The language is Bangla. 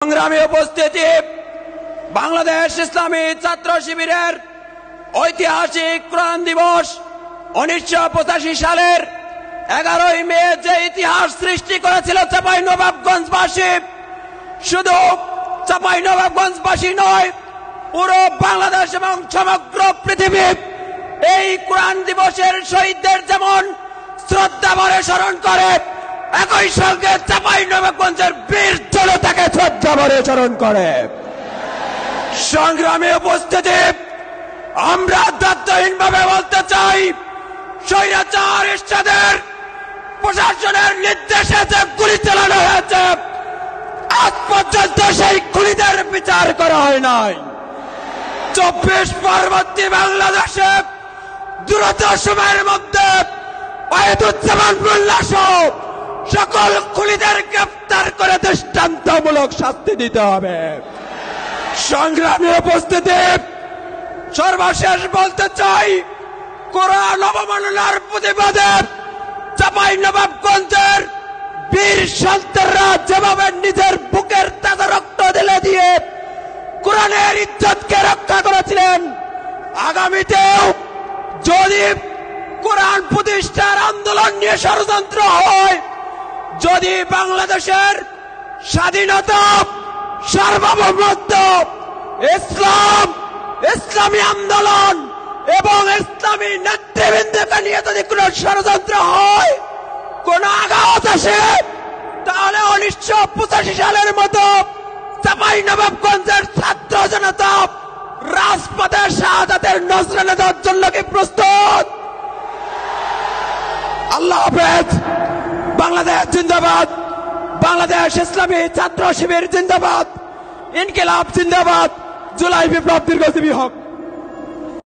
সংগ্রামী উপস্থিতি, বাংলাদেশ ইসলামী ছাত্র শিবিরের ঐতিহাসিক কোরআন দিবস 1985 সালের 11 মে যে ইতিহাস সৃষ্টি করেছিল চাঁপাইনবাবগঞ্জবাসী, শুধু চাঁপাইনবাবগঞ্জবাসী নয়, পুরো বাংলাদেশ এবং সমগ্র পৃথিবী এই কোরআন দিবসের শহীদদের যেমন শ্রদ্ধা ভরে স্মরণ করে, একই সঙ্গে চাঁপাইনবাবগঞ্জের বীর জনতাকে শ্রদ্ধা ভরে স্মরণ করে। সংগ্রামী উপস্থিতি, আমরা দ্ব্যর্থহীনভাবে বলতে চাই, স্বৈরাচার এরশাদের প্রশাসনের নির্দেশে যে গুলি চালানো হয়েছে, আজ পর্যন্ত সেই গুলিদের বিচার করা হয় নাই। 24 পরবর্তী বাংলাদেশে দ্রুত সময়ের মধ্যে ওয়াহিদুজ্জামান মোল্লা সহ সকল খুনিদের গ্রেফতার করে দৃষ্টান্তমূলক শাস্তি দিতে হবে। সংগ্রামী উপস্থিতি, সর্বশেষ বলতে চাই, কোরআন অবমাননার প্রতিবাদে চাঁপাইনবাবগঞ্জের বীর সন্তানরা যেভাবে নিজের বুকের তাজা রক্ত ঢেলে দিয়ে কোরআনের ইজ্জতকে রক্ষা করেছিলেন, আগামীতেও যদি কোরআন প্রতিষ্ঠার আন্দোলন নিয়ে ষড়যন্ত্র হয়, যদি বাংলাদেশের স্বাধীনতা, সার্বভৌমত্ব, ইসলাম, ইসলামী আন্দোলন এবং ইসলামী নেতৃবৃন্দকে নিয়ে যদি কোন ষড়যন্ত্র হয়, কোন আঘাত আসে, তাহলে 1985 সালের মতো চাঁপাইনবাবগঞ্জের ছাত্র জনতা রাজপথে শাহাদাতের নজরানা দেওয়ার জন্য কি প্রস্তুত? আল্লাহ হাফেজ। বাংলাদেশ জিন্দাবাদ, বাংলাদেশ ইসলামী ছাত্র শিবির জিন্দাবাদ, ইনকিলাব জিন্দাবাদ, জুলাই বিপ্লব দীর্ঘজীবী হোক।